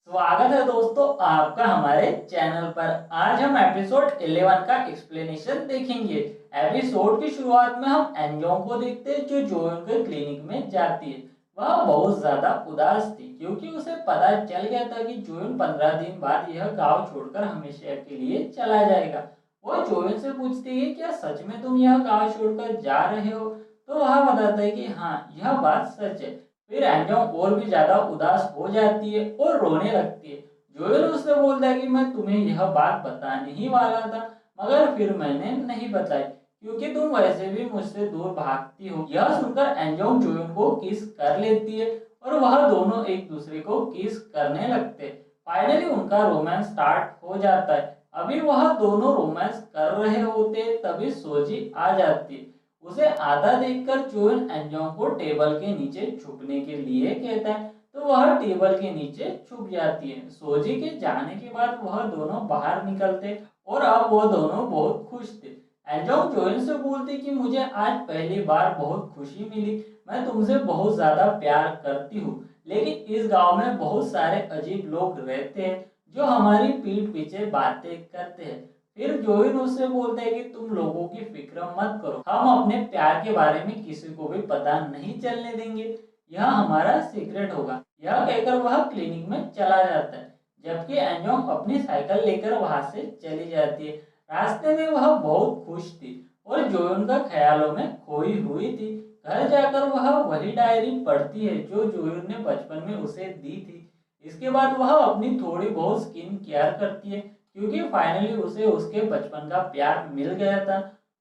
स्वागत है दोस्तों आपका हमारे चैनल पर। आज हम एपिसोड 11 का एक्सप्लेनेशन देखेंगे। एपिसोड की शुरुआत में हम एंजोंग को देखते हैं जो जोयोन के क्लिनिक में जाती है। वह बहुत ज्यादा उदास थी क्योंकि उसे पता चल गया था कि जोयोन 15 दिन बाद यह गांव छोड़कर हमेशा के लिए चला जाएगा। वो जोयोन से पूछती है क्या सच में तुम यह गाँव छोड़कर जा रहे हो, तो वह बताता है कि हाँ यह बात सच है। फिर एंजोंग और भी ज्यादा उदास हो जाती है और रोने लगती है। जोएल उससे बोलता है कि मैं तुम्हें यह बात बताने ही वाला था मगर फिर मैंने नहीं बताई क्योंकि तुम वैसे भी मुझसे दूर भागती हो। यह सुनकर एंजोंग जोएल को किस कर लेती है और वह दोनों एक दूसरे को किस करने लगते हैं। फाइनली उनका रोमांस स्टार्ट हो जाता है। अभी वह दोनों रोमांस कर रहे होते तभी सोजी आ जाती है। उसे आधा देखकर चोन एंजोंग को टेबल के नीचे छुपने के लिए कहता है तो वह टेबल के नीचे छुप जाती है। सोजी के जाने के बाद वह दोनों बाहर निकलते और अब वह दोनों बहुत खुश थे। एंजोंग चोन से बोलती कि मुझे आज पहली बार बहुत खुशी मिली, मैं तुमसे बहुत ज्यादा प्यार करती हूँ लेकिन इस गांव में बहुत सारे अजीब लोग रहते हैं जो हमारी पीठ पीछे बातें करते हैं। फिर जोइन उससे बोलता है कि तुम लोगों की फिक्र मत करो, हम अपने प्यार के बारे में किसी को भी पता नहीं चलने देंगे, यह हमारा सीक्रेट होगा। यह कहकर वह क्लिनिक में चला जाता है जबकि एंजोंग अपनी साइकिल लेकर वहां से चली जाती है। रास्ते में वह बहुत खुश थी और जोयन का ख्यालों में खोई हुई थी। घर जाकर वह वही डायरी पढ़ती है जो जोयन ने बचपन में उसे दी थी। इसके बाद वह अपनी थोड़ी बहुत स्किन केयर करती है क्योंकि फाइनली उसे उसके बचपन का प्यार मिल गया था।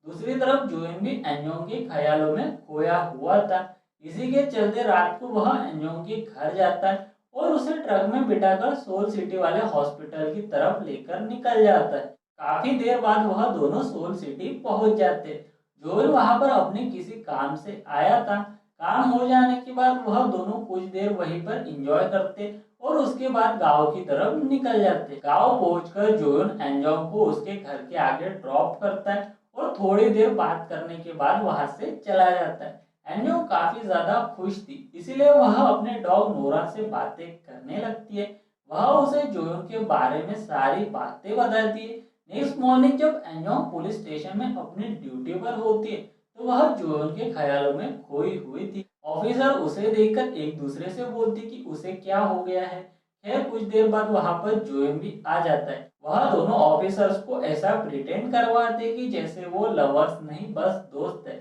दूसरी तरफ जोइन भी एंजोंग के ख्यालों में खोया हुआ था। इसी के चलते रात को वह एंजोंग के घर जाता है और उसे ट्रक में बिठाकर सोल सिटी वाले हॉस्पिटल की तरफ लेकर निकल जाता है। काफी देर बाद वह दोनों सोल सिटी पहुंच जाते। जोइन वहां पर अपने किसी काम से आया था। काम हो जाने के बाद वह दोनों कुछ देर वहीं पर एंजॉय करते और उसके बाद गांव की तरफ निकल जाते। गांव पहुंचकर जोन एंजोंग को उसके घर के आगे ड्रॉप करता है और थोड़ी देर बात करने के बाद वहां से चला जाता है। एंजोंग काफी ज्यादा खुश थी इसलिए वह अपने डॉग नोरा से बातें करने लगती है। वह उसे जोन के बारे में सारी बातें बताती है। नेक्स्ट मॉर्निंग जब एंजोंग पुलिस स्टेशन में अपनी ड्यूटी पर होती है तो वह जोन के ख्यालों में खोई हुई थी। ऑफिसर उसे देखकर एक दूसरे से बोलती कि उसे क्या हो गया है। खैर कुछ देर बाद वहां पर जोएन भी आ जाता है। वह दोनों ऑफिसर्स को ऐसा प्रिटेंड करवाते कि जैसे वो लवर्स नहीं बस दोस्त है।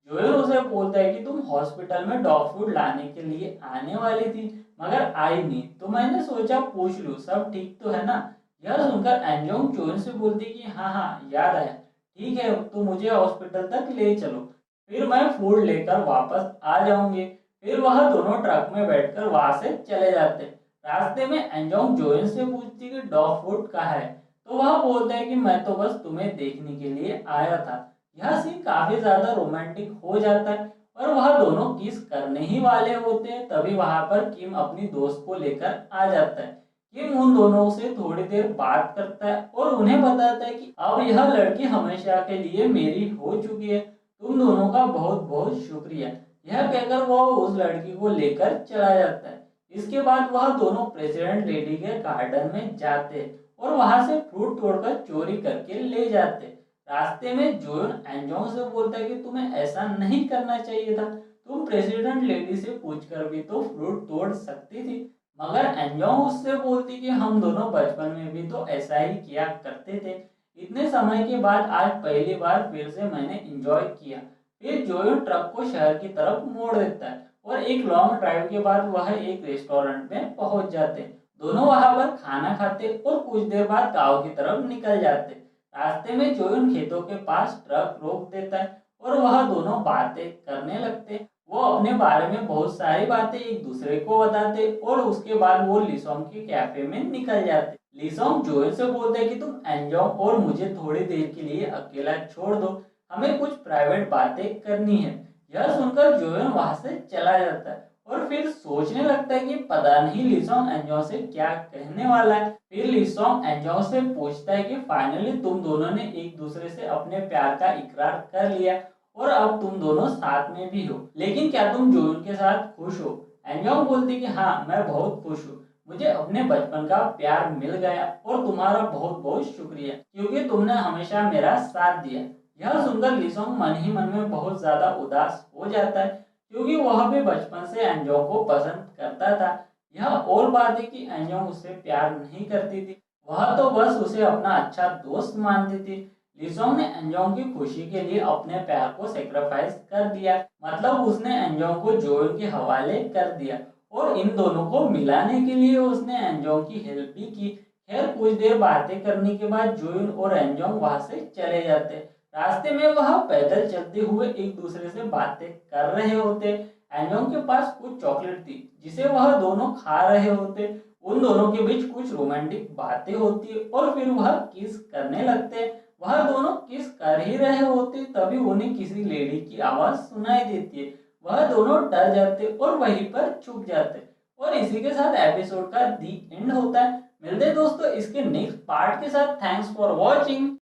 जोएन उसे बोलता है कि तुम हॉस्पिटल में डॉग फूड लाने के लिए आने वाली थी मगर आई नहीं तो मैंने सोचा पूछ लूं सब ठीक तो है ना। यह सुनकर एंजोंग जोएन से बोलती कि हाँ हाँ याद आया, ठीक है तो मुझे हॉस्पिटल तक ले चलो, फिर मैं फूड लेकर वापस आ जाऊंगी। फिर वह दोनों ट्रक में बैठकर वहां से चले जाते। रास्ते में एंजोंग जोइन से पूछती कि डॉग फूड कहाँ है, तो वह बोलता है कि मैं तो बस तुम्हें देखने के लिए आया था। यह सीन काफी ज्यादा रोमांटिक हो जाता है और वह दोनों किस करने ही वाले होते हैं तभी वहां पर किम अपनी दोस्त को लेकर आ जाता है। किम उन दोनों से थोड़ी देर बात करता है और उन्हें बताता है कि अब यह लड़की हमेशा के लिए मेरी हो चुकी है, तुम दोनों का बहुत बहुत शुक्रिया। यह कहकर वह उस लड़की को लेकर चला जाता है। इसके बाद वह दोनों प्रेसिडेंट लेडी के गार्डन में जाते और वहां से फ्रूट तोड़कर चोरी करके ले जाते। रास्ते में जोन एंजोंग से बोलता है कि तुम्हें ऐसा नहीं करना चाहिए था, तुम प्रेसिडेंट लेडी से पूछकर भी तो फ्रूट तोड़ सकती थी। मगर एंजोंग उससे बोलती कि हम दोनों बचपन में भी तो ऐसा ही किया करते थे, इतने समय के बाद आज पहली बार फिर से मैंने एंजॉय किया। फिर जोयो ट्रक को शहर की तरफ मोड़ देता है और एक लॉन्ग ड्राइव के बाद वह एक रेस्टोरेंट में पहुंच जाते। दोनों वहां पर खाना खाते और कुछ देर बाद गांव की तरफ निकल जाते। रास्ते में जोयन खेतों के पास ट्रक रोक देता है और वह दोनों बातें करने लगते। वो अपने बारे में बहुत सारी बातें एक दूसरे को बताते और उसके बाद वो लिसोंग के कैफे में निकल जाते। लिसोंग जोएल से बोलते हैं कि तुम एंजोंग और मुझे थोड़ी देर के लिए अकेला छोड़ दो, हमें कुछ प्राइवेट बातें करनी है। यह सुनकर जोएल वहां से चला जाता है और फिर सोचने लगता है कि पता नहीं लिसोंग एंजोंग से क्या कहने वाला है। फिर लिसोंग एंजोंग से पूछता है कि फाइनली तुम दोनों ने एक दूसरे से अपने प्यार का इकरार कर लिया और अब तुम दोनों साथ में भी हो, लेकिन क्या तुम जोन के साथ खुश हो। एंजोंग बोलती कि हाँ मैं बहुत खुश हूँ, मुझे अपने बचपन का प्यार मिल गया और तुम्हारा बहुत बहुत शुक्रिया क्योंकि तुमने हमेशा मेरा साथ दिया। यह सुनकर लिसोंग मन ही मन में बहुत ज्यादा उदास हो जाता है क्योंकि वह भी बचपन से एंजोंग को पसंद करता था। यह और बात है कि एंजोंग उससे प्यार नहीं करती थी, वह तो बस उसे अपना अच्छा दोस्त मानती थी। लिसोंग ने एंजोंग की खुशी के लिए अपने प्यार को सेक्रीफाइस कर दिया, मतलब उसने एंजोंग को जोयोन के हवाले कर दिया और इन दोनों को मिलाने के लिए उसने एंजोंग की हेल्प भी की। खैर कुछ देर बातें करने के बाद जोयुन और एंजोंग वहां से चले जाते। रास्ते में वह पैदल चलते हुए एक दूसरे से बातें कर रहे होते। एंजोंग के पास कुछ चॉकलेट थी जिसे वह दोनों खा रहे होते। उन दोनों के बीच कुछ रोमांटिक बातें होती और फिर वह किस करने लगते। वह दोनों किस कर ही रहे होते तभी उन्हें किसी लेडी की आवाज सुनाई देती है। वह दोनों डर जाते और वहीं पर छुप जाते और इसी के साथ एपिसोड का दी एंड होता है। मिलते हैं दोस्तों इसके नेक्स्ट पार्ट के साथ। Thanks for watching.